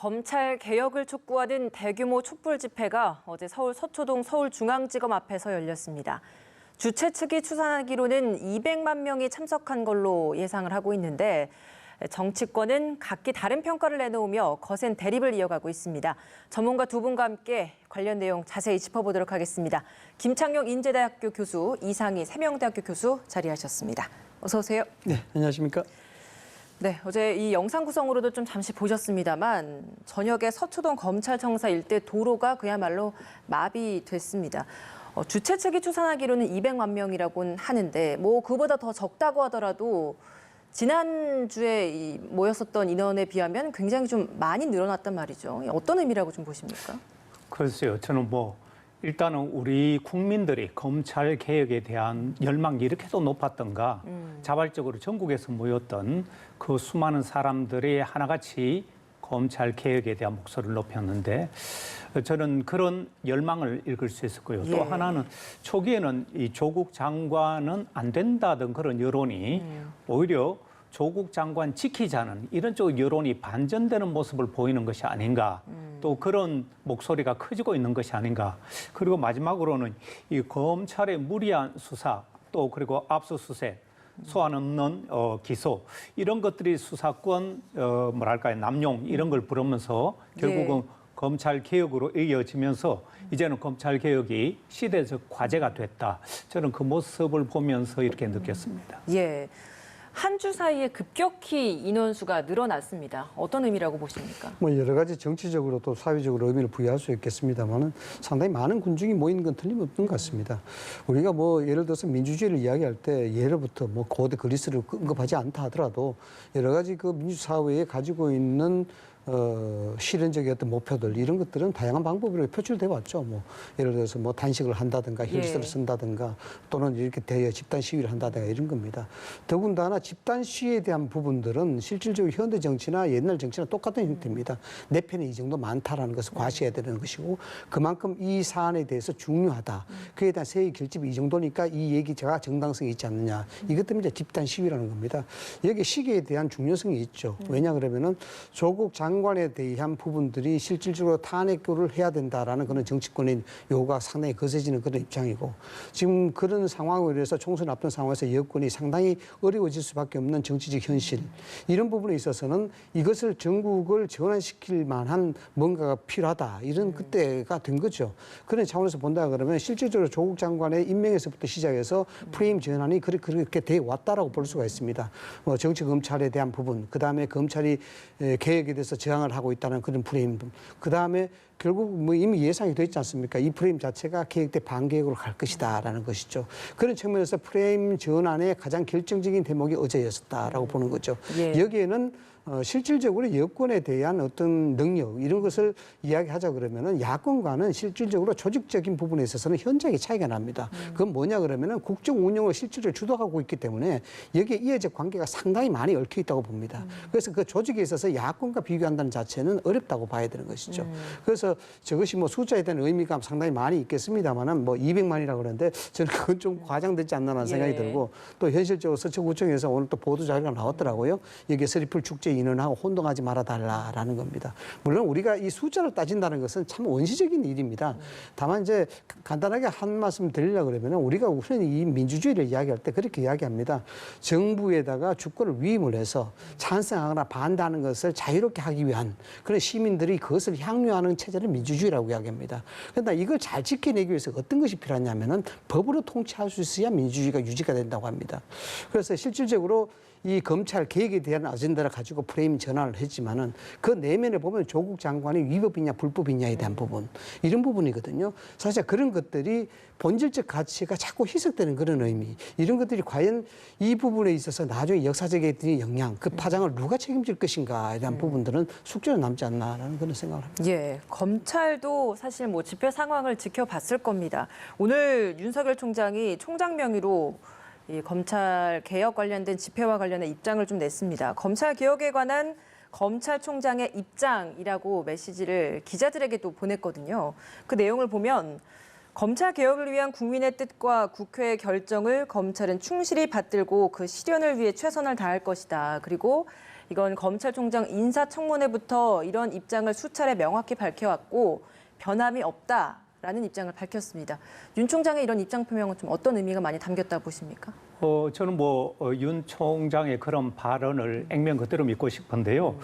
검찰 개혁을 촉구하는 대규모 촛불 집회가 어제 서울 서초동 서울중앙지검 앞에서 열렸습니다. 주최 측이 추산하기로는 200만 명이 참석한 걸로 예상을 하고 있는데 정치권은 각기 다른 평가를 내놓으며 거센 대립을 이어가고 있습니다. 전문가 두 분과 함께 관련 내용 자세히 짚어보도록 하겠습니다. 김창룡 인제대학교 교수, 이상희 세명대학교 교수 자리하셨습니다. 어서 오세요. 네, 안녕하십니까. 네, 어제 이 영상 구성으로도 좀 잠시 보셨습니다만 저녁에 서초동 검찰청사 일대 도로가 그야말로 마비됐습니다. 주최 측이 추산하기로는 200만 명이라고는 하는데 그보다 더 적다고 하더라도 지난주에 모였었던 인원에 비하면 굉장히 좀 많이 늘어났단 말이죠. 어떤 의미라고 좀 보십니까? 글쎄요. 저는 일단은 우리 국민들이 검찰 개혁에 대한 열망이 이렇게도 높았던가 자발적으로 전국에서 모였던 그 수많은 사람들이 하나같이 검찰 개혁에 대한 목소리를 높였는데 저는 그런 열망을 읽을 수 있었고요. 또 하나는 초기에는 이 조국 장관은 안 된다던 그런 여론이 오히려 조국 장관 지키자는 이런 쪽 여론이 반전되는 모습을 보이는 것이 아닌가. 또 그런 목소리가 커지고 있는 것이 아닌가. 그리고 마지막으로는 이 검찰의 무리한 수사 또 그리고 압수수색 소환 없는 기소 이런 것들이 수사권 남용 이런 걸 부르면서 결국은 검찰 개혁으로 이어지면서 이제는 검찰 개혁이 시대적 과제가 됐다. 저는 그 모습을 보면서 이렇게 느꼈습니다. 예. 한 주 사이에 급격히 인원수가 늘어났습니다. 어떤 의미라고 보십니까? 여러 가지 정치적으로 또 사회적으로 의미를 부여할 수 있겠습니다만은 상당히 많은 군중이 모이는 건 틀림없는 것 같습니다. 우리가 예를 들어서 민주주의를 이야기할 때 예로부터 고대 그리스를 언급하지 않다 하더라도 여러 가지 그 민주사회에 가지고 있는 실현적인 어떤 목표들 이런 것들은 다양한 방법으로 표출돼 왔죠. 예를 들어서 단식을 한다든가 힐스를 쓴다든가 또는 이렇게 대여 집단 시위를 한다든가 이런 겁니다. 더군다나 집단 시위에 대한 부분들은 실질적으로 현대 정치나 옛날 정치나 똑같은 형태입니다. 내 편에 이 정도 많다라는 것을 과시해야 되는 것이고 그만큼 이 사안에 대해서 중요하다. 그에 대한 세의 결집이 이 정도니까 이 얘기가 정당성이 있지 않느냐. 이것 때문에 이제 집단 시위라는 겁니다. 여기 시기에 대한 중요성이 있죠. 왜냐 그러면은 조국 장관에 대한 부분들이 실질적으로 탄핵을 해야 된다라는 그런 정치권의 요구가 상당히 거세지는 그런 입장이고 지금 그런 상황으로 인해서 총선 앞둔 상황에서 여권이 상당히 어려워질 수밖에 없는 정치적 현실 이런 부분에 있어서는 이것을 전국을 전환시킬 만한 뭔가가 필요하다 이런 그때가 된 거죠. 그런 차원에서 본다 그러면 실질적으로 조국 장관의 임명에서부터 시작해서 프레임 전환이 그렇게 돼 왔다라고 볼 수가 있습니다. 정치 검찰에 대한 부분, 그 다음에 검찰이 개혁에 대해서 저항을 하고 있다는 그런 프레임, 그 다음에 결국 이미 예상이 되어 있지 않습니까? 이 프레임 자체가 개혁 때 반개혁으로 갈 것이다라는 것이죠. 그런 측면에서 프레임 전환의 가장 결정적인 대목이 어제였었다라고 보는 거죠. 여기에는 실질적으로 여권에 대한 어떤 능력 이런 것을 이야기하자 그러면은 야권과는 실질적으로 조직적인 부분에 있어서는 현저하게 차이가 납니다. 그건 뭐냐 그러면은 국정 운영을 실질적으로 주도하고 있기 때문에 여기에 이해적 관계가 상당히 많이 얽혀 있다고 봅니다. 그래서 그 조직에 있어서 야권과 비교한다는 자체는 어렵다고 봐야 되는 것이죠. 그래서 저것이 숫자에 대한 의미가 상당히 많이 있겠습니다만은 200만이라고 그러는데 저는 그건 좀 과장되지 않나라는 생각이 들고 또 현실적으로 서초구청에서 오늘 또 보도 자료가 나왔더라고요. 여기에 서리풀 축제 인원하고 혼동하지 말아달라라는 겁니다. 물론 우리가 이 숫자를 따진다는 것은 참 원시적인 일입니다. 다만 이제 간단하게 한 말씀 드리려고 그러면 우리가 우선 이 민주주의를 이야기할 때 그렇게 이야기합니다. 정부에다가 주권을 위임을 해서 찬성하거나 반대하는 것을 자유롭게 하기 위한 그런 시민들이 그것을 향유하는 체제를 민주주의라고 이야기합니다. 그런데 이걸 잘 지켜내기 위해서 어떤 것이 필요하냐면은 법으로 통치할 수 있어야 민주주의가 유지가 된다고 합니다. 그래서 실질적으로 이 검찰 개혁에 대한 아젠다를 가지고 프레임 전환을 했지만은 그 내면에 보면 조국 장관이 위법이냐 불법이냐에 대한 부분 이런 부분이거든요. 사실 그런 것들이 본질적 가치가 자꾸 희석되는 그런 의미 이런 것들이 과연 이 부분에 있어서 나중에 역사적인 영향 그 파장을 누가 책임질 것인가에 대한 부분들은 숙제로 남지 않나라는 그런 생각을 합니다. 검찰도 사실 집회 상황을 지켜봤을 겁니다. 오늘 윤석열 총장이 총장 명의로 이 검찰 개혁 관련된 집회와 관련해 입장을 좀 냈습니다. 검찰 개혁에 관한 검찰총장의 입장이라고 메시지를 기자들에게 또 보냈거든요. 그 내용을 보면 검찰 개혁을 위한 국민의 뜻과 국회의 결정을 검찰은 충실히 받들고 그 실현을 위해 최선을 다할 것이다. 그리고 이건 검찰총장 인사청문회부터 이런 입장을 수차례 명확히 밝혀왔고 변함이 없다라는 입장을 밝혔습니다. 윤 총장의 이런 입장 표명은 좀 어떤 의미가 많이 담겼다고 보십니까? 저는 윤 총장의 그런 발언을 액면 그대로 믿고 싶은데요.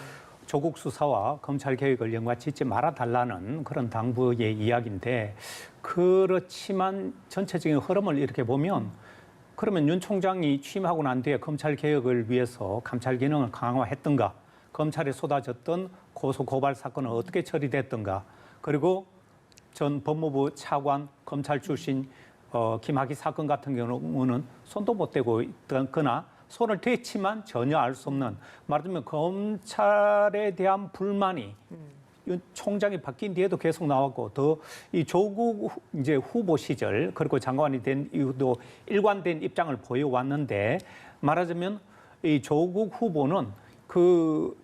조국 수사와 검찰 개혁을 연관짓지 말아달라는 그런 당부의 이야기인데 그렇지만 전체적인 흐름을 이렇게 보면 그러면 윤 총장이 취임하고 난 뒤에 검찰 개혁을 위해서 감찰 기능을 강화했던가, 검찰에 쏟아졌던 고소 고발 사건은 어떻게 처리됐던가, 그리고 전 법무부 차관 검찰 출신 김학의 사건 같은 경우는 손도 못 대고 있거나 손을 댔지만 전혀 알 수 없는, 말하자면 검찰에 대한 불만이 윤 총장이 바뀐 뒤에도 계속 나왔고, 더 이 조국 이제 후보 시절 그리고 장관이 된 이후도 일관된 입장을 보여왔는데, 말하자면 이 조국 후보는 그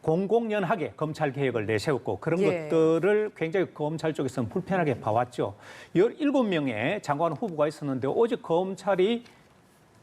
공공연하게 검찰 개혁을 내세웠고 그런 것들을 굉장히 검찰 쪽에서는 불편하게 봐왔죠. 17명의 장관 후보가 있었는데 오직 검찰이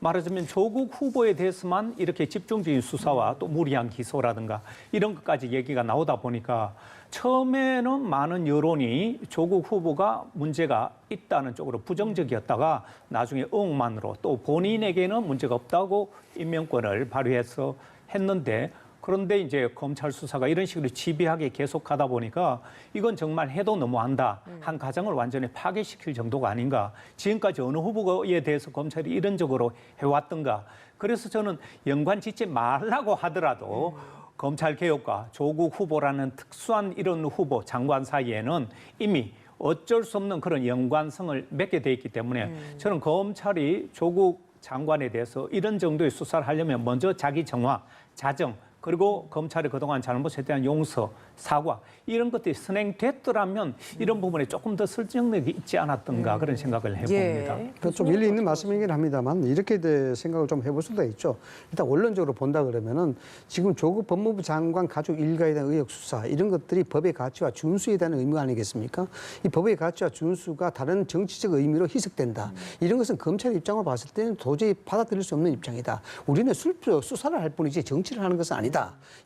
말하자면 조국 후보에 대해서만 이렇게 집중적인 수사와 또 무리한 기소라든가 이런 것까지 얘기가 나오다 보니까 처음에는 많은 여론이 조국 후보가 문제가 있다는 쪽으로 부정적이었다가 나중에 의혹만으로 또 본인에게는 문제가 없다고 임명권을 발휘해서 했는데, 그런데 이제 검찰 수사가 이런 식으로 집요하게 계속하다 보니까 이건 정말 해도 너무한다. 한 가정을 완전히 파괴시킬 정도가 아닌가. 지금까지 어느 후보에 대해서 검찰이 이런 식으로 해왔던가. 그래서 저는 연관 짓지 말라고 하더라도 검찰 개혁과 조국 후보라는 특수한 이런 후보, 장관 사이에는 이미 어쩔 수 없는 그런 연관성을 맺게 돼 있기 때문에 저는 검찰이 조국 장관에 대해서 이런 정도의 수사를 하려면 먼저 자기 정화, 자정, 그리고 검찰의 그동안 잘못에 대한 용서, 사과 이런 것들이 선행됐더라면 이런 부분에 조금 더 설득력이 있지 않았던가 그런 생각을 해봅니다. 좀 일리 있는 말씀이긴 합니다만 이렇게 생각을 좀 해볼 수도 있죠. 일단 원론적으로 본다 그러면은 지금 조국 법무부 장관 가족 일가에 대한 의혹 수사 이런 것들이 법의 가치와 준수에 대한 의무 아니겠습니까? 이 법의 가치와 준수가 다른 정치적 의미로 희석된다. 이런 것은 검찰 입장으로 봤을 때는 도저히 받아들일 수 없는 입장이다. 우리는 수사를 할 뿐이지 정치를 하는 것은 아니다.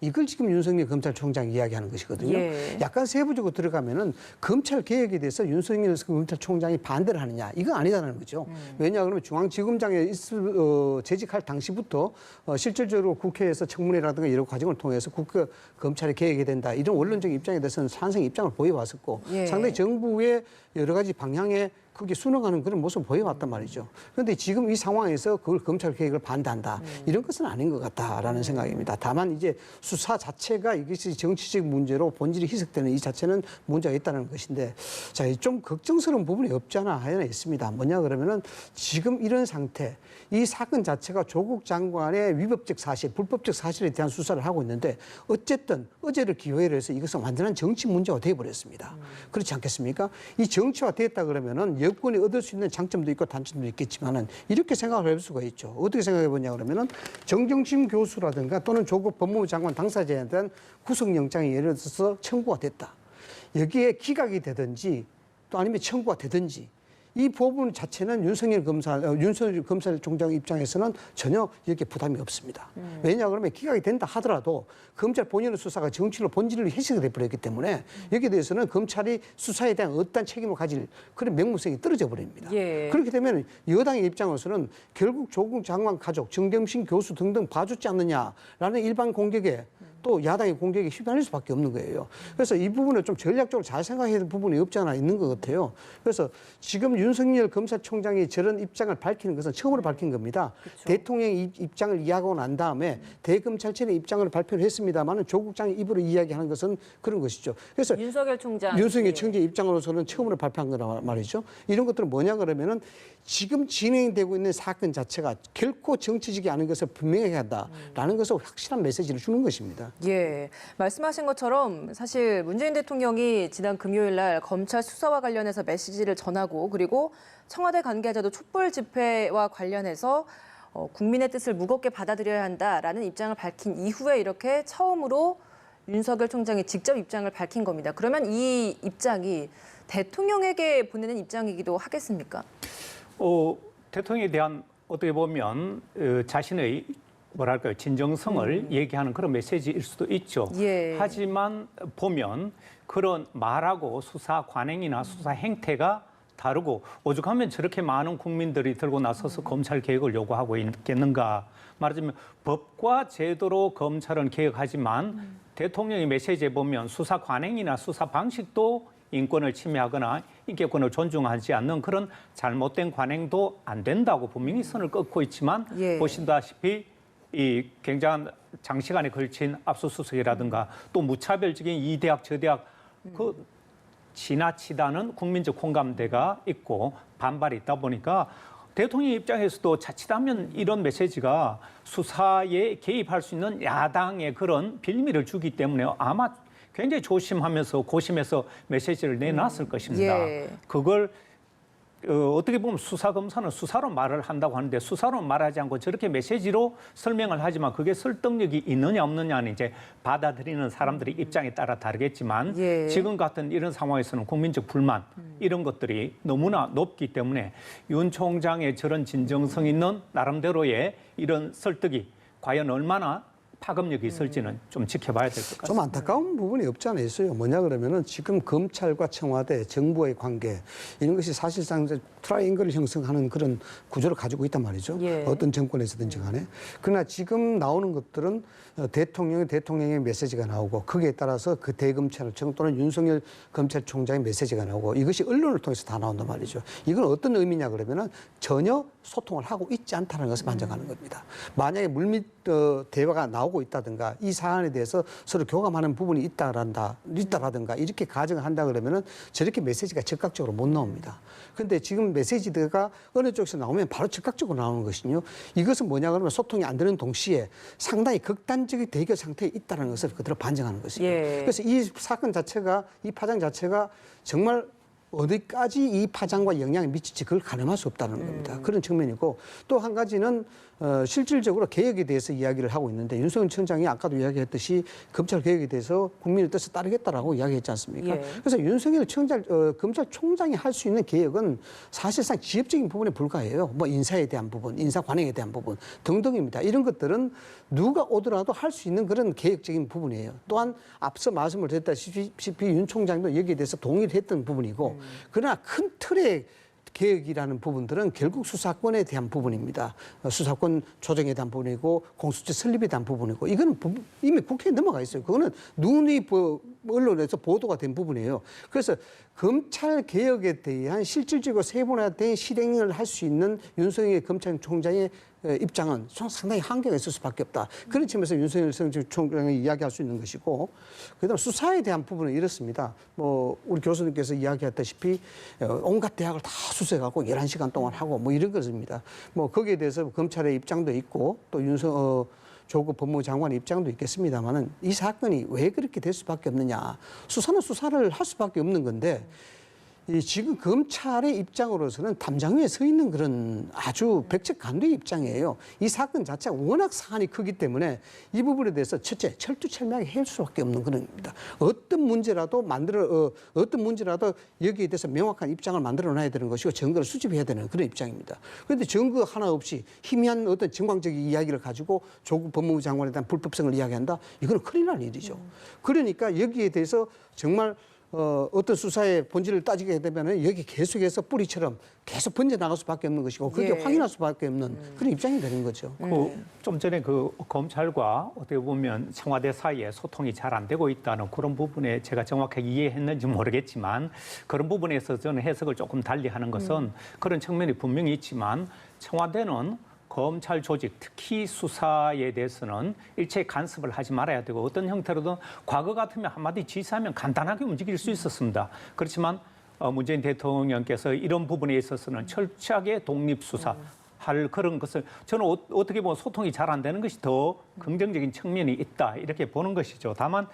이걸 지금 윤석열 검찰총장이 이야기하는 것이거든요. 약간 세부적으로 들어가면은 검찰 개혁에 대해서 윤석열 검찰총장이 반대를 하느냐, 이건 아니다는 거죠. 왜냐 그러면 중앙지검장에 재직할 당시부터 실질적으로 국회에서 청문회라든가 이런 과정을 통해서 검찰이 개혁이 된다, 이런 원론적인 입장에 대해서는 찬성 입장을 보여왔었고 상당히 정부의 여러 가지 방향에 그게 순응하는 그런 모습을 보여왔단 말이죠. 그런데 지금 이 상황에서 그걸 검찰 개혁을 반대한다, 이런 것은 아닌 것 같다라는 생각입니다. 다만 이제 수사 자체가 이것이 정치적 문제로 본질이 희석되는 이 자체는 문제가 있다는 것인데, 자, 좀 걱정스러운 부분이 없지 않아 하나 있습니다. 뭐냐 그러면은 지금 이런 상태, 이 사건 자체가 조국 장관의 위법적 사실, 불법적 사실에 대한 수사를 하고 있는데 어쨌든 어제를 기회로 해서 이것은 완전한 정치 문제가 되어버렸습니다. 그렇지 않겠습니까? 이 정치화 됐다 그러면은 여권이 얻을 수 있는 장점도 있고 단점도 있겠지만은 이렇게 생각을 해볼 수가 있죠. 어떻게 생각해 보냐 그러면은 정경심 교수라든가 또는 조국 법무부 장관 당사자에 대한 구속영장이 예를 들어서 청구가 됐다. 여기에 기각이 되든지 또 아니면 청구가 되든지 이 부분 자체는 윤석열 검찰총장 입장에서는 전혀 이렇게 부담이 없습니다. 왜냐 그러면 기각이 된다 하더라도 검찰 본연의 수사가 정치로 본질을 해석이 돼버렸기 때문에 여기에 대해서는 검찰이 수사에 대한 어떤 책임을 가질 그런 명무성이 떨어져 버립니다. 그렇게 되면 여당의 입장에서는 결국 조국 장관 가족, 정경심 교수 등등 봐주지 않느냐라는 일반 공격에 또 야당의 공격에 휘말릴 수밖에 없는 거예요. 그래서 이 부분을 좀 전략적으로 잘 생각해야 될 부분이 없지 않아 있는 것 같아요. 그래서 지금 윤석열 검찰총장이 저런 입장을 밝히는 것은 처음으로 밝힌 겁니다. 그렇죠. 대통령의 입장을 이야기하고 난 다음에 대검찰청의 입장을 발표를 했습니다만 조국 장의 입으로 이야기하는 것은 그런 것이죠. 그래서 윤석열 총장 입장으로서는 처음으로 발표한 거란 말이죠. 이런 것들은 뭐냐 그러면은 지금 진행되고 있는 사건 자체가 결코 정치적이 아닌 것을 분명하게 한다라는 것을 확실한 메시지를 주는 것입니다. 예, 말씀하신 것처럼 사실 문재인 대통령이 지난 금요일 날 검찰 수사와 관련해서 메시지를 전하고 그리고 청와대 관계자도 촛불 집회와 관련해서 국민의 뜻을 무겁게 받아들여야 한다라는 입장을 밝힌 이후에 이렇게 처음으로 윤석열 총장이 직접 입장을 밝힌 겁니다. 그러면 이 입장이 대통령에게 보내는 입장이기도 하겠습니까? 대통령에 대한 어떻게 보면 자신의 뭐랄까요, 진정성을 얘기하는 그런 메시지일 수도 있죠. 예. 하지만 보면 그런 말하고 수사 관행이나 수사 행태가 다르고 오죽하면 저렇게 많은 국민들이 들고 나서서 검찰 개혁을 요구하고 있겠는가. 말하자면 법과 제도로 검찰은 개혁하지만 대통령의 메시지에 보면 수사 관행이나 수사 방식도 인권을 침해하거나 인격권을 존중하지 않는 그런 잘못된 관행도 안 된다고 분명히 선을 긋고 있지만 예. 보신다시피 이 굉장한 장시간에 걸친 압수수색이라든가 또 무차별적인 이 대학 저 대학 그 지나치다는 국민적 공감대가 있고 반발이 있다 보니까 대통령 입장에서도 자칫하면 이런 메시지가 수사에 개입할 수 있는 야당의 그런 빌미를 주기 때문에 아마 굉장히 조심하면서 고심해서 메시지를 내놨을 것입니다. 예. 그걸 어떻게 보면 수사 검사는 수사로 말을 한다고 하는데 수사로 말하지 않고 저렇게 메시지로 설명을 하지만 그게 설득력이 있느냐 없느냐는 이제 받아들이는 사람들의 입장에 따라 다르겠지만 예. 지금 같은 이런 상황에서는 국민적 불만 이런 것들이 너무나 높기 때문에 윤 총장의 저런 진정성 있는 나름대로의 이런 설득이 과연 얼마나 파급력이 있을지는 좀 지켜봐야 될 것 같습니다. 좀 안타까운 부분이 없지 않아 있어요. 뭐냐 그러면은 지금 검찰과 청와대, 정부의 관계 이런 것이 사실상 이제 트라이앵글을 형성하는 그런 구조를 가지고 있단 말이죠. 예. 어떤 정권에서든지 간에. 그러나 지금 나오는 것들은 대통령의 메시지가 나오고 거기에 따라서 그 대검찰 또는 윤석열 검찰총장의 메시지가 나오고 이것이 언론을 통해서 다 나온단 말이죠. 이건 어떤 의미냐 그러면은 전혀 소통을 하고 있지 않다는 것을 반증하는 겁니다. 만약에 물밑 대화가 나오고 있다든가 이 사안에 대해서 서로 교감하는 부분이 있다라든가 이렇게 가정을 한다 그러면은 저렇게 메시지가 즉각적으로 못 나옵니다. 그런데 지금 메시지가 어느 쪽에서 나오면 바로 즉각적으로 나오는 것이요. 이것은 뭐냐 그러면 소통이 안 되는 동시에 상당히 극단적인 대결 상태에 있다는 것을 그대로 반증하는 것이죠. 예. 그래서 이 사건 자체가 이 파장 자체가 정말 어디까지 이 파장과 영향이 미칠지 그걸 가늠할 수 없다는 겁니다. 그런 측면이고 또 한 가지는 실질적으로 개혁에 대해서 이야기를 하고 있는데 윤석열 총장이 아까도 이야기했듯이 검찰 개혁에 대해서 국민의 뜻에 따르겠다라고 이야기했지 않습니까? 예. 그래서 윤석열 검찰총장이 할 수 있는 개혁은 사실상 지엽적인 부분에 불과해요. 뭐 인사에 대한 부분, 인사 관행에 대한 부분 등등입니다. 이런 것들은 누가 오더라도 할 수 있는 그런 개혁적인 부분이에요. 또한 앞서 말씀을 드렸다시피 윤 총장도 여기에 대해서 동의를 했던 부분이고 그러나 큰 틀의 개혁이라는 부분들은 결국 수사권에 대한 부분입니다. 수사권 조정에 대한 부분이고 공수처 설립에 대한 부분이고 이거는 이미 국회에 넘어가 있어요. 그거는 눈이 언론에서 보도가 된 부분이에요. 그래서 검찰 개혁에 대한 실질적으로 세분화된 실행을 할 수 있는 윤석열 검찰총장의 입장은 상당히 한계가 있을 수밖에 없다. 그런 측면에서 윤석열 총장이 이야기할 수 있는 것이고, 그다음 수사에 대한 부분은 이렇습니다. 뭐 우리 교수님께서 이야기했다시피 온갖 대학을 다 수색하고 11시간 동안 하고 뭐 이런 것입니다. 뭐 거기에 대해서 검찰의 입장도 있고 또 조국 법무부 장관의 입장도 있겠습니다만은 이 사건이 왜 그렇게 될 수밖에 없느냐. 수사는 수사를 할 수밖에 없는 건데 지금 검찰의 입장으로서는 담장 위에 서 있는 그런 아주 백척간두의 입장이에요. 이 사건 자체가 워낙 사안이 크기 때문에 이 부분에 대해서 첫째, 철두철미하게 해줄 수밖에 없는 그런 겁니다. 어떤 문제라도 여기에 대해서 명확한 입장을 만들어놔야 되는 것이고 증거를 수집해야 되는 그런 입장입니다. 그런데 증거 하나 없이 희미한 어떤 정황적인 이야기를 가지고 조국 법무부 장관에 대한 불법성을 이야기한다? 이거는 큰일 날 일이죠. 그러니까 여기에 대해서 정말 어떤 수사의 본질을 따지게 되면 여기 계속해서 뿌리처럼 계속 번져나갈 수밖에 없는 것이고 그게 예. 확인할 수밖에 없는 그런 입장이 되는 거죠. 좀 전에 그 검찰과 어떻게 보면 청와대 사이에 소통이 잘 안 되고 있다는 그런 부분에 제가 정확하게 이해했는지 모르겠지만 그런 부분에서 저는 해석을 조금 달리 하는 것은 그런 측면이 분명히 있지만 청와대는 검찰 조직, 특히 수사에 대해서는 일체 간섭을 하지 말아야 되고 어떤 형태로든 과거 같으면 한마디 지시하면 간단하게 움직일 수 있었습니다. 그렇지만 문재인 대통령께서 이런 부분에 있어서는 철저하게 독립수사할 그런 것을 저는 어떻게 보면 소통이 잘 안 되는 것이 더 긍정적인 측면이 있다 이렇게 보는 것이죠. 다만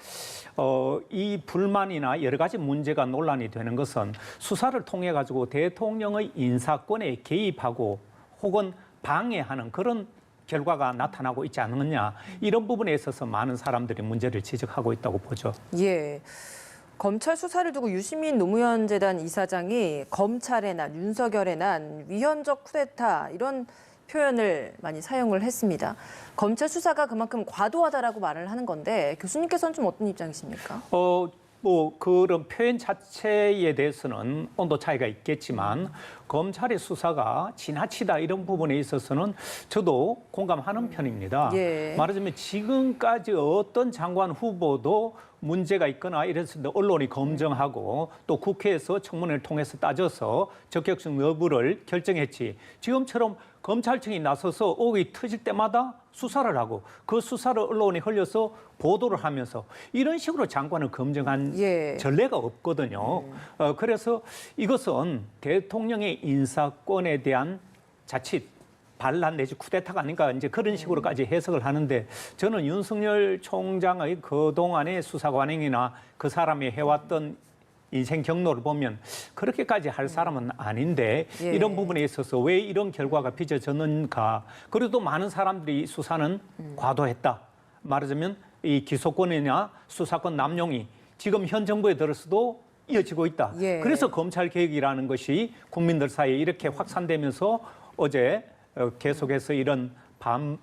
이 불만이나 여러 가지 문제가 논란이 되는 것은 수사를 통해 가지고 대통령의 인사권에 개입하고 혹은 방해하는 그런 결과가 나타나고 있지 않느냐 이런 부분에 있어서 많은 사람들이 문제를 지적하고 있다고 보죠. 예. 검찰 수사를 두고 유시민 노무현 재단 이사장이 검찰의 난, 윤석열의 난, 위헌적 쿠데타 이런 표현을 많이 사용을 했습니다. 검찰 수사가 그만큼 과도하다라고 말을 하는 건데 교수님께서는 좀 어떤 입장이십니까? 뭐 그런 표현 자체에 대해서는 온도 차이가 있겠지만 검찰의 수사가 지나치다 이런 부분에 있어서는 저도 공감하는 편입니다. 예. 말하자면 지금까지 어떤 장관 후보도 문제가 있거나 이랬을 때 언론이 검증하고 또 국회에서 청문회를 통해서 따져서 적격성 여부를 결정했지. 지금처럼 검찰청이 나서서 의혹이 터질 때마다 수사를 하고 그 수사를 언론에 흘려서 보도를 하면서 이런 식으로 장관을 검증한 예. 전례가 없거든요. 그래서 이것은 대통령의 인사권에 대한 자칫 반란 내지 쿠데타가 아닌가 이제 그런 식으로까지 해석을 하는데 저는 윤석열 총장의 그동안의 수사 관행이나 그 사람이 해왔던 인생 경로를 보면 그렇게까지 할 사람은 아닌데 예. 이런 부분에 있어서 왜 이런 결과가 빚어졌는가. 그래도 많은 사람들이 수사는 과도했다. 말하자면 이 기소권이나 수사권 남용이 지금 현 정부에 들어서도 이어지고 있다. 예. 그래서 검찰 개혁이라는 것이 국민들 사이에 이렇게 확산되면서 어제 계속해서 이런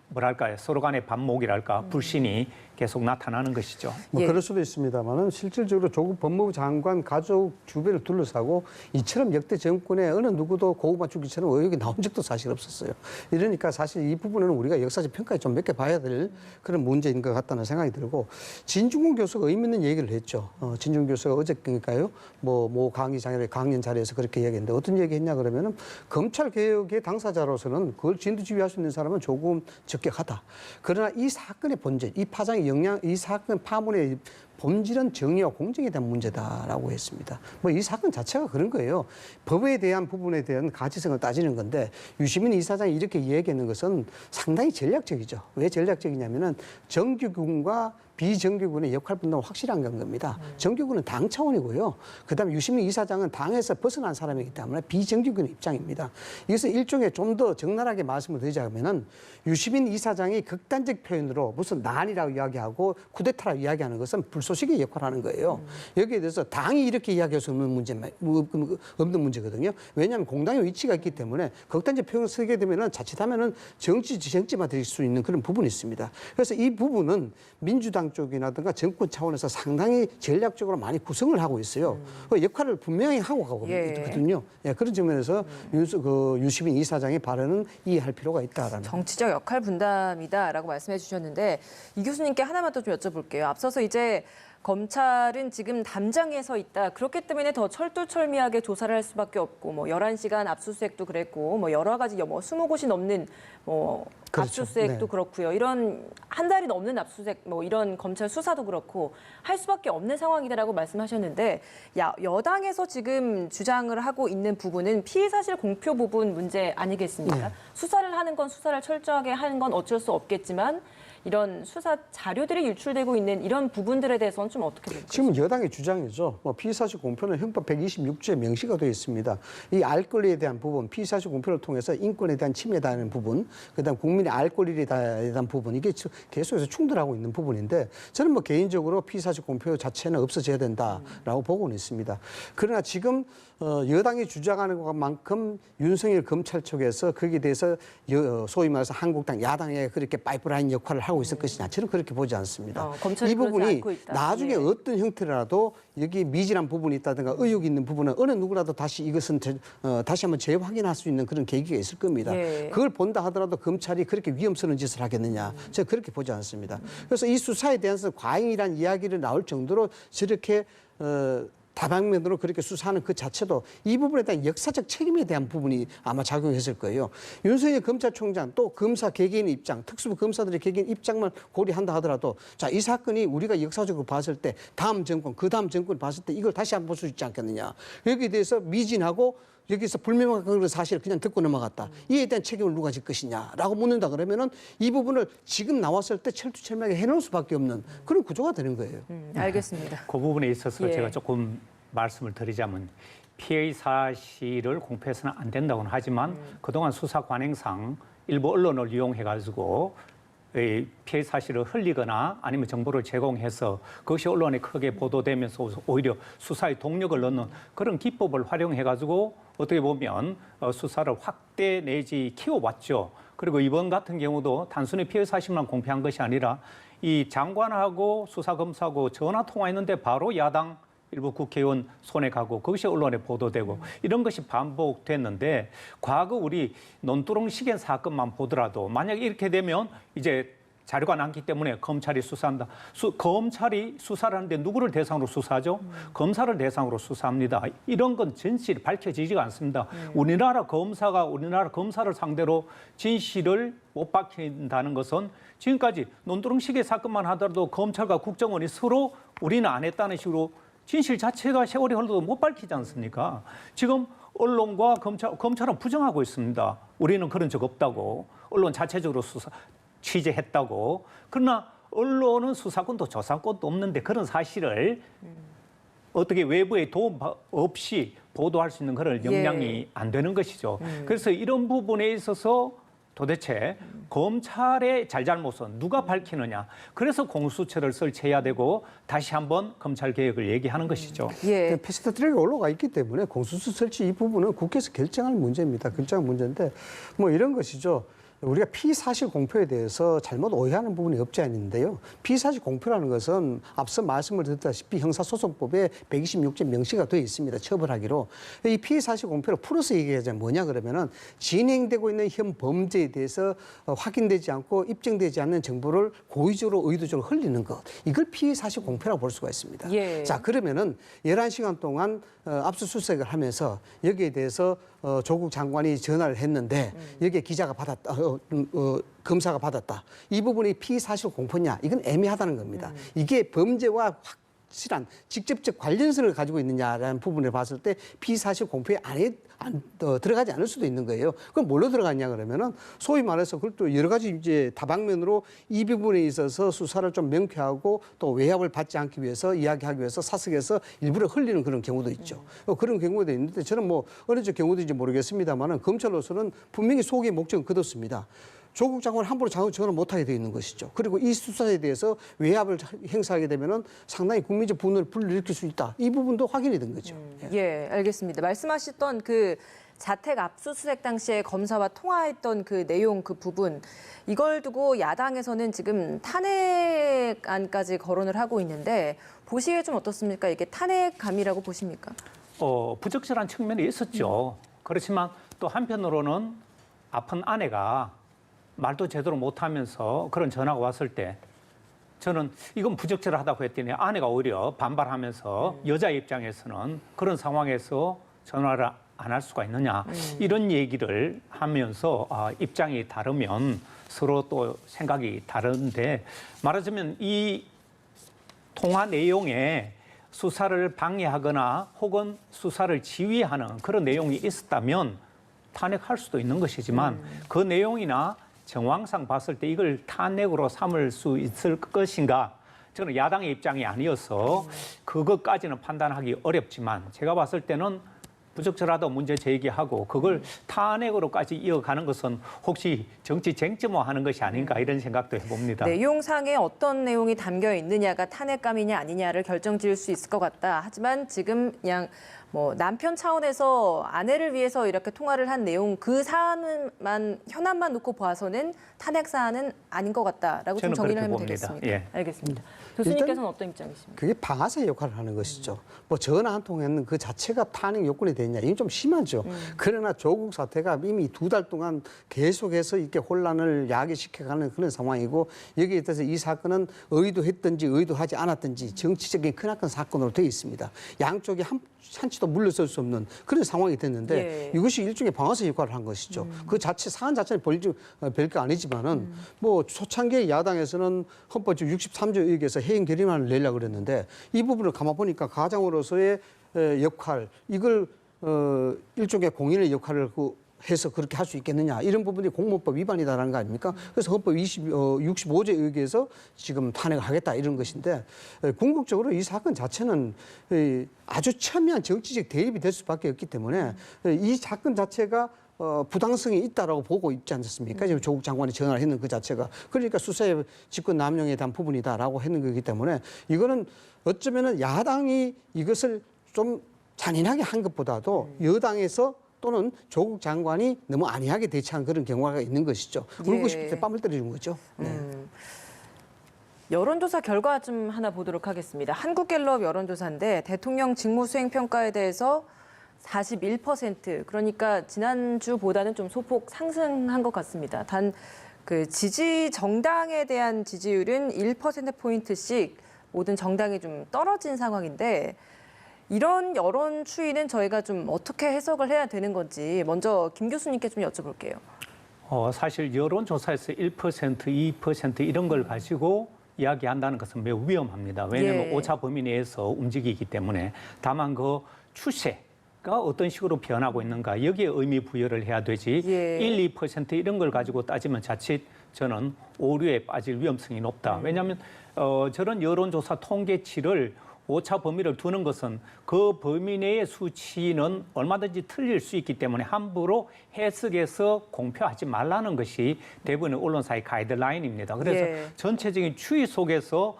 뭐랄까요, 서로 간의 반목이랄까, 불신이 계속 나타나는 것이죠. 뭐 예. 그럴 수도 있습니다만은 실질적으로 조국 법무부 장관 가족 주변을 둘러싸고 이처럼 역대 정권에 어느 누구도 고구 맞추기처럼 의혹이 나온 적도 사실 없었어요. 이러니까 사실 이 부분은 우리가 역사적 평가에 좀 몇 개 봐야 될 그런 문제인 것 같다는 생각이 들고 진중권 교수가 의미 있는 얘기를 했죠. 진중권 교수가 어저께니까요. 뭐 강연 자리에서 그렇게 이야기했는데 어떤 얘기했냐 그러면은 검찰 개혁의 당사자로서는 그걸 진두지휘할 수 있는 사람은 조금 적격하다. 그러나 이 사건의 본질, 이 파장의 이 사건 파문의 본질은 정의와 공정에 대한 문제다라고 했습니다. 뭐 이 사건 자체가 그런 거예요. 법에 대한 부분에 대한 가치성을 따지는 건데 유시민 이사장이 이렇게 이야기하는 것은 상당히 전략적이죠. 왜 전략적이냐면은 정규군과 비정규군의 역할 분담은 확실한 건 겁니다. 정규군은 당 차원이고요. 그다음에 유시민 이사장은 당에서 벗어난 사람이기 때문에 비정규군의 입장입니다. 이것은 일종의 좀 더 적나라하게 말씀을 드리자면은 유시민 이사장이 극단적 표현으로 무슨 난이라고 이야기하고 쿠데타라고 이야기하는 것은 불쏘시개 역할을 하는 거예요. 여기에 대해서 당이 이렇게 이야기할 수 없는 문제거든요. 왜냐하면 공당의 위치가 있기 때문에 극단적 표현을 쓰게 되면은 자칫하면은 정치만 될 수 있는 그런 부분이 있습니다. 그래서 이 부분은 민주당 쪽이라든가 정권 차원에서 상당히 전략적으로 많이 구성을 하고 있어요. 그 역할을 분명히 하고 가고 있거든요. 예, 그런 측면에서 유시민 이사장의 발언은 이해할 필요가 있다라는. 정치적 역할 분담이다라고 말씀해 주셨는데 이 교수님께 하나만 더 좀 여쭤볼게요. 앞서서 이제 검찰은 지금 담장에 서 있다. 그렇기 때문에 더 철두철미하게 조사를 할 수밖에 없고 뭐 11시간 압수수색도 그랬고 뭐 여러 가지 뭐 20곳이 넘는 뭐 그렇죠. 압수수색도 네. 그렇고요. 이런 한 달이 넘는 압수수색 뭐 이런 검찰 수사도 그렇고 할 수밖에 없는 상황이다라고 말씀하셨는데 여당에서 지금 주장을 하고 있는 부분은 피의 사실 공표 부분 문제 아니겠습니까? 네. 수사를 하는 건 수사를 철저하게 하는 건 어쩔 수 없겠지만 이런 수사 자료들이 유출되고 있는 이런 부분들에 대해서는 좀 어떻게 될까요? 지금 여당의 주장이죠. 피의사실 공표는 형법 126조에 명시가 되어 있습니다. 이 알 권리에 대한 부분, 피의사실 공표를 통해서 인권에 대한 침해에 대한 부분, 그다음 국민의 알 권리에 대한 부분, 이게 계속해서 충돌하고 있는 부분인데 저는 뭐 개인적으로 피의사실 공표 자체는 없어져야 된다라고 보고는 있습니다. 그러나 지금 여당이 주장하는 것만큼 윤석열 검찰 쪽에서 거기에 대해서 소위 말해서 한국당 야당에 그렇게 파이프라인 역할을 하고 있을 것이냐 저는 그렇게 보지 않습니다. 검찰이 이 부분이 그러지 않고 있다. 나중에 예. 어떤 형태라도 여기 미진한 부분이 있다든가 의혹이 있는 부분은 어느 누구라도 다시 이것은 다시 한번 재확인할 수 있는 그런 계기가 있을 겁니다. 예. 그걸 본다 하더라도 검찰이 그렇게 위험스러운 짓을 하겠느냐 제가 그렇게 보지 않습니다. 그래서 이 수사에 대해서 과잉이란 이야기를 나올 정도로 저렇게 다방면으로 그렇게 수사하는 그 자체도 이 부분에 대한 역사적 책임에 대한 부분이 아마 작용했을 거예요. 윤석열 검찰총장 또 검사 개개인의 입장, 특수부 검사들의 개개인 입장만 고려한다 하더라도 자, 이 사건이 우리가 역사적으로 봤을 때 다음 정권, 그 다음 정권을 봤을 때 이걸 다시 한번 볼 수 있지 않겠느냐. 여기에 대해서 미진하고 여기서 불명확한 그런 사실을 그냥 듣고 넘어갔다. 이에 대한 책임을 누가 질 것이냐라고 묻는다 그러면은 이 부분을 지금 나왔을 때 철두철미하게 해놓을 수밖에 없는 그런 구조가 되는 거예요. 알겠습니다. 그 부분에 있어서 예. 제가 조금 말씀을 드리자면 피의 사실을 공표해서는 안 된다고는 하지만 그동안 수사 관행상 일부 언론을 이용해가지고 이 피해 사실을 흘리거나 아니면 정보를 제공해서 그것이 언론에 크게 보도되면서 오히려 수사에 동력을 넣는 그런 기법을 활용해가지고 어떻게 보면 수사를 확대 내지 키워왔죠. 그리고 이번 같은 경우도 단순히 피해 사실만 공표한 것이 아니라 이 장관하고 수사검사하고 전화 통화했는데 바로 야당 일부 국회의원 손에 가고 그것이 언론에 보도되고 이런 것이 반복됐는데 과거 우리 논두렁 시계 사건만 보더라도 만약에 이렇게 되면 이제 자료가 남기 때문에 검찰이 수사한다. 검찰이 수사를 하는데 누구를 대상으로 수사하죠? 검사를 대상으로 수사합니다. 이런 건 진실이 밝혀지지가 않습니다. 우리나라 검사를 상대로 진실을 못 밝힌다는 것은 지금까지 논두렁 시계 사건만 하더라도 검찰과 국정원이 서로 우리는 안 했다는 식으로 진실 자체가 세월이 흘러도 못 밝히지 않습니까? 지금 언론과 검찰은 부정하고 있습니다. 우리는 그런 적 없다고. 언론 자체적으로 취재했다고. 그러나 언론은 수사권도 조사권도 없는데 그런 사실을 어떻게 외부의 도움 없이 보도할 수 있는 그런 역량이 안 되는 것이죠. 그래서 이런 부분에 있어서 도대체 검찰의 잘잘못은 누가 밝히느냐. 그래서 공수처를 설치해야 되고 다시 한번 검찰 개혁을 얘기하는 것이죠. 예. 패스트트랙에 올라가 있기 때문에 공수처 설치 이 부분은 국회에서 결정할 문제입니다. 결정할 문제인데 뭐 이런 것이죠. 우리가 피사실 공표에 대해서 잘못 오해하는 부분이 없지 않은데요. 피사실 공표라는 것은 앞서 말씀을 드렸다시피 형사소송법에 126조 명시가 되어 있습니다. 처벌하기로. 이 피사실 공표를 풀어서 얘기하자면 뭐냐 그러면은 진행되고 있는 현 범죄에 대해서 확인되지 않고 입증되지 않는 정보를 고의적으로 의도적으로 흘리는 것. 이걸 피사실 공표라고 볼 수가 있습니다. 예. 자, 그러면은 11시간 동안 압수수색을 하면서 여기에 대해서 조국 장관이 전화를 했는데 여기에 기자가 받았다, 검사가 받았다. 이 부분이 피사실 공표냐? 이건 애매하다는 겁니다. 이게 범죄와 확실한 직접적 관련성을 가지고 있느냐라는 부분을 봤을 때 피사실 공표에 들어가지 않을 수도 있는 거예요. 그럼 뭘로 들어갔냐 그러면은 소위 말해서 그걸 또 여러 가지 이제 다방면으로 이 부분에 있어서 수사를 좀 명쾌하고 또 외압을 받지 않기 위해서 이야기하기 위해서 사석에서 일부러 흘리는 그런 경우도 있죠. 그런 경우도 있는데 저는 뭐 어느 쪽 경우도인지 모르겠습니다만은 검찰로서는 분명히 소기의 목적은 거뒀습니다. 조국 장관 함부로 전화 못하게 되어 있는 것이죠. 그리고 이 수사에 대해서 외압을 행사하게 되면은 상당히 국민적 분노를 불러일으킬 수 있다. 이 부분도 확인이 된 거죠. 예, 알겠습니다. 말씀하셨던 그 자택 압수수색 당시에 검사와 통화했던 그 내용 그 부분 이걸 두고 야당에서는 지금 탄핵안까지 거론을 하고 있는데 보시기에 좀 어떻습니까? 이게 탄핵감이라고 보십니까? 부적절한 측면이 있었죠. 그렇지만 또 한편으로는 아픈 아내가 말도 제대로 못하면서 그런 전화가 왔을 때 저는 이건 부적절하다고 했더니 아내가 오히려 반발하면서 여자 입장에서는 그런 상황에서 전화를 안 할 수가 있느냐 이런 얘기를 하면서 입장이 다르면 서로 또 생각이 다른데 말하자면 이 통화 내용에 수사를 방해하거나 혹은 수사를 지휘하는 그런 내용이 있었다면 탄핵할 수도 있는 것이지만 그 내용이나 정황상 봤을 때 이걸 탄핵으로 삼을 수 있을 것인가? 저는 야당의 입장이 아니어서 그것까지는 판단하기 어렵지만 제가 봤을 때는 부적절하다고 문제 제기하고 그걸 탄핵으로까지 이어가는 것은 혹시 정치 쟁점화하는 것이 아닌가 이런 생각도 해봅니다. 내용상에 어떤 내용이 담겨 있느냐가 탄핵감이냐 아니냐를 결정지을 수 있을 것 같다. 하지만 지금 그냥 뭐 남편 차원에서 아내를 위해서 이렇게 통화를 한 내용 그 사안만 현안만 놓고 봐서는 탄핵 사안은 아닌 것 같다라고 좀 정리를 하면 되겠습니다. 예. 알겠습니다. 교수님께서는 어떤 입장이십니까? 그게 방아쇠 역할을 하는 것이죠. 뭐 전화 한 통했는 그 자체가 탄핵 요건이 되냐 이건 좀 심하죠. 그러나 조국 사태가 이미 2달 동안 계속해서 이렇게 혼란을 야기시켜가는 그런 상황이고 여기에 대해서 이 사건은 의도했든지 의도하지 않았든지 정치적인 크나큰 사건으로 되어 있습니다. 양쪽이 한치도 물러설 수 없는 그런 상황이 됐는데 이것이 일종의 방아쇠 역할을 한 것이죠. 그 자체 사안 자체는 별거 아니지만은 뭐 초창기에 야당에서는 헌법 63조 의혹에서 해임 결의안을 내려고 그랬는데 이 부분을 가만 보니까 가장으로서의 역할 이걸 일종의 공인의 역할을 해서 그렇게 할 수 있겠느냐 이런 부분이 공무원법 위반이다라는 거 아닙니까? 그래서 헌법 65조에 의해서 지금 탄핵을 하겠다 이런 것인데 궁극적으로 이 사건 자체는 아주 첨예한 정치적 대립이 될 수밖에 없기 때문에 이 사건 자체가 부당성이 있다라고 보고 있지 않습니까? 지금 조국 장관이 전화를 했는 그 자체가. 그러니까 수사의 직권 남용에 대한 부분이다라고 했는 거기 때문에 이거는 어쩌면은 야당이 이것을 좀 잔인하게 한 것보다도 여당에서 또는 조국 장관이 너무 안이하게 대처한 그런 경우가 있는 것이죠. 울고 싶을 때 뺨을 때려준 거죠. 네. 여론조사 결과 좀 하나 보도록 하겠습니다. 한국갤럽 여론조사인데 대통령 직무수행 평가에 대해서 41%, 그러니까 지난주보다는 좀 소폭 상승한 것 같습니다. 단 그 지지 정당에 대한 지지율은 1%포인트씩 모든 정당이 좀 떨어진 상황인데 이런 여론 추이는 저희가 좀 어떻게 해석을 해야 되는 건지 먼저 김 교수님께 좀 여쭤볼게요. 사실 여론조사에서 1%, 2% 이런 걸 가지고 이야기한다는 것은 매우 위험합니다. 왜냐하면 오차 범위 내에서 움직이기 때문에 다만 그 추세가 어떤 식으로 변하고 있는가 여기에 의미 부여를 해야 되지 1, 2% 이런 걸 가지고 따지면 자칫 저는 오류에 빠질 위험성이 높다. 왜냐하면 저런 여론조사 통계치를 오차 범위를 두는 것은 그 범위 내의 수치는 얼마든지 틀릴 수 있기 때문에 함부로 해석해서 공표하지 말라는 것이 대부분의 언론사의 가이드라인입니다. 그래서 전체적인 추이 속에서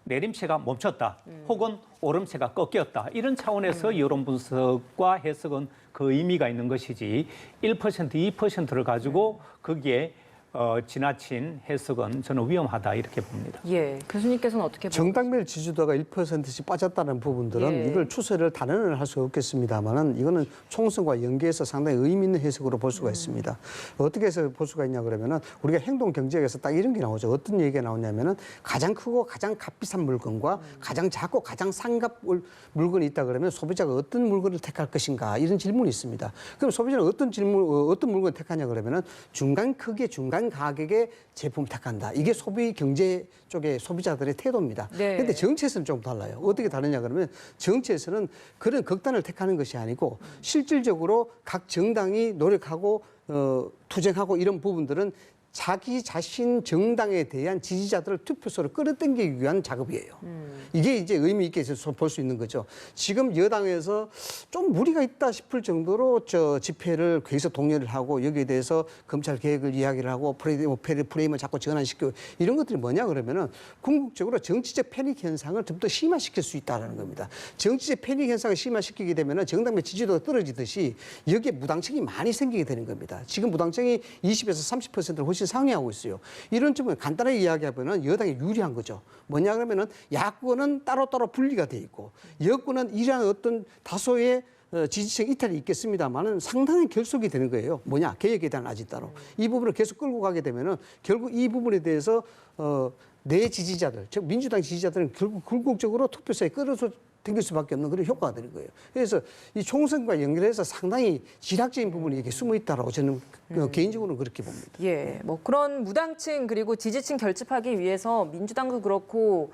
내림세가 멈췄다 혹은 오름세가 꺾였다 이런 차원에서 여론 분석과 해석은 그 의미가 있는 것이지 1%, 2%를 가지고 거기에 지나친 해석은 저는 위험하다 이렇게 봅니다. 예, 교수님께서는 어떻게 보세요? 정당별 지지도가 1%씩 빠졌다는 부분들은 이걸 추세를 단언을 할 수 없겠습니다만은 이거는 총선과 연계해서 상당히 의미 있는 해석으로 볼 수가 있습니다. 어떻게 해서 볼 수가 있냐 그러면은 우리가 행동 경제학에서 딱 이런 게 나오죠. 어떤 얘기가 나오냐면은 가장 크고 가장 값비싼 물건과 가장 작고 가장 상급 물건이 있다 그러면 소비자가 어떤 물건을 택할 것인가 이런 질문이 있습니다. 그럼 소비자는 어떤 물건을 택하냐 그러면은 중간 크기, 중간 가격의 제품 택한다. 이게 소비 경제 쪽의 소비자들의 태도입니다. 그런데 정치에서는 좀 달라요. 어떻게 다르냐 그러면 정치에서는 그런 극단을 택하는 것이 아니고 실질적으로 각 정당이 노력하고 투쟁하고 이런 부분들은 자기 자신 정당에 대한 지지자들을 투표소로 끌어당기기 위한 작업이에요. 이게 이제 의미 있게 볼 수 있는 거죠. 지금 여당에서 좀 무리가 있다 싶을 정도로 집회를 계속 독려를 하고 여기에 대해서 검찰 개혁을 이야기를 하고 프레임을 자꾸 전환시키고 이런 것들이 뭐냐 그러면은 궁극적으로 정치적 패닉 현상을 좀 더 심화시킬 수 있다는 겁니다. 정치적 패닉 현상을 심화시키게 되면은 정당의 지지도가 떨어지듯이 여기에 무당층이 많이 생기게 되는 겁니다. 지금 무당층이 20에서 30%를 훨씬 상회하고 있어요. 이런 점을 간단하게 이야기하면 여당이 유리한 거죠. 뭐냐 그러면은 야권은 따로따로 분리가 돼 있고 여권은 이러한 어떤 다소의 지지층 이탈이 있겠습니다만은 상당히 결속이 되는 거예요. 뭐냐 개혁에 대한 아직 따로 이 부분을 계속 끌고 가게 되면은 결국 이 부분에 대해서 내 지지자들, 즉 민주당 지지자들은 결국 궁극적으로 투표소에 끌어서 당길 수밖에 없는 그런 효과가 되는 거예요. 그래서 이 총선과 연결해서 상당히 지략적인 부분이 이렇게 숨어 있다라고 저는 개인적으로는 그렇게 봅니다. 예, 뭐 그런 무당층 그리고 지지층 결집하기 위해서 민주당도 그렇고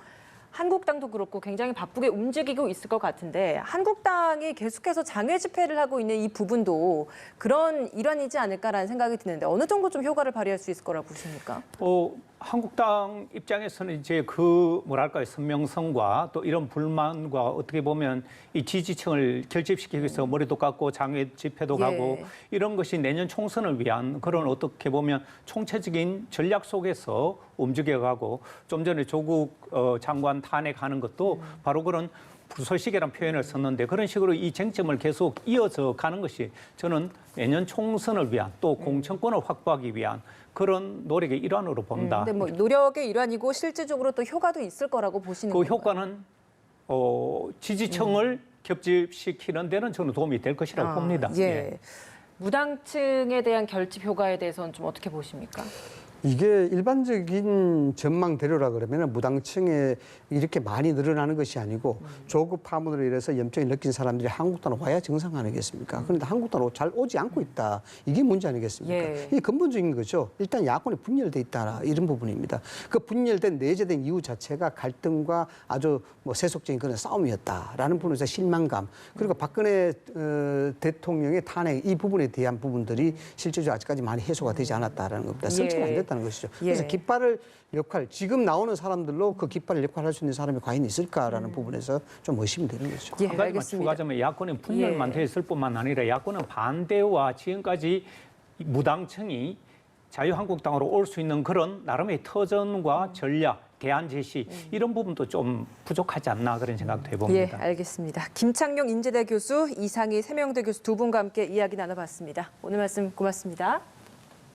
한국당도 그렇고 굉장히 바쁘게 움직이고 있을 것 같은데 한국당이 계속해서 장외 집회를 하고 있는 이 부분도 그런 일환이지 않을까라는 생각이 드는데 어느 정도 좀 효과를 발휘할 수 있을 거라고 보십니까? 한국당 입장에서는 이제 그 뭐랄까요 선명성과 또 이런 불만과 어떻게 보면 이 지지층을 결집시키기 위해서 머리도 깎고 장외 집회도 가고 이런 것이 내년 총선을 위한 그런 어떻게 보면 총체적인 전략 속에서 움직여가고 좀 전에 조국 장관 탄핵하는 것도 바로 그런 불소식이라는 표현을 썼는데 그런 식으로 이 쟁점을 계속 이어서 가는 것이 저는 내년 총선을 위한 또 공천권을 확보하기 위한 그런 노력의 일환으로 본다. 근데 뭐 노력의 일환이고 실질적으로 또 효과도 있을 거라고 보시는 그 건가요? 효과는 지지층을 겹집시키는 데는 저는 도움이 될 것이라고 봅니다. 예. 무당층에 대한 결집 효과에 대해서는 좀 어떻게 보십니까? 이게 일반적인 전망대로라 그러면 무당층에 이렇게 많이 늘어나는 것이 아니고 조국 파문으로 인해서 염증이 느낀 사람들이 한국당으로 와야 정상 아니겠습니까? 그런데 한국당으로 잘 오지 않고 있다. 이게 문제 아니겠습니까? 이게 근본적인 거죠. 일단 야권이 분열돼 있다. 이런 부분입니다. 그 분열된 내재된 이유 자체가 갈등과 아주 뭐 세속적인 그런 싸움이었다라는 부분에서 실망감 그리고 박근혜 대통령의 탄핵 이 부분에 대한 부분들이 실제적으로 아직까지 많이 해소가 되지 않았다라는 겁니다. 성취가 안 됐다. 있었다는 것이죠. 그래서 예. 깃발을 역할, 지금 나오는 사람들로 그 깃발을 역할할 수 있는 사람이 과연 있을까라는 부분에서 좀 의심이 되는 거죠. 예, 한 가지만 알겠습니다. 추가하자면 야권은 분열만 예. 돼 있을 뿐만 아니라 야권은 반대와 지금까지 무당층이 자유한국당으로 올 수 있는 그런 나름의 터전과 전략, 대안 제시 이런 부분도 좀 부족하지 않나 그런 생각도 예, 해봅니다. 알겠습니다. 김창룡 인제대 교수, 이상희 세명대 교수 두 분과 함께 이야기 나눠봤습니다. 오늘 말씀 고맙습니다.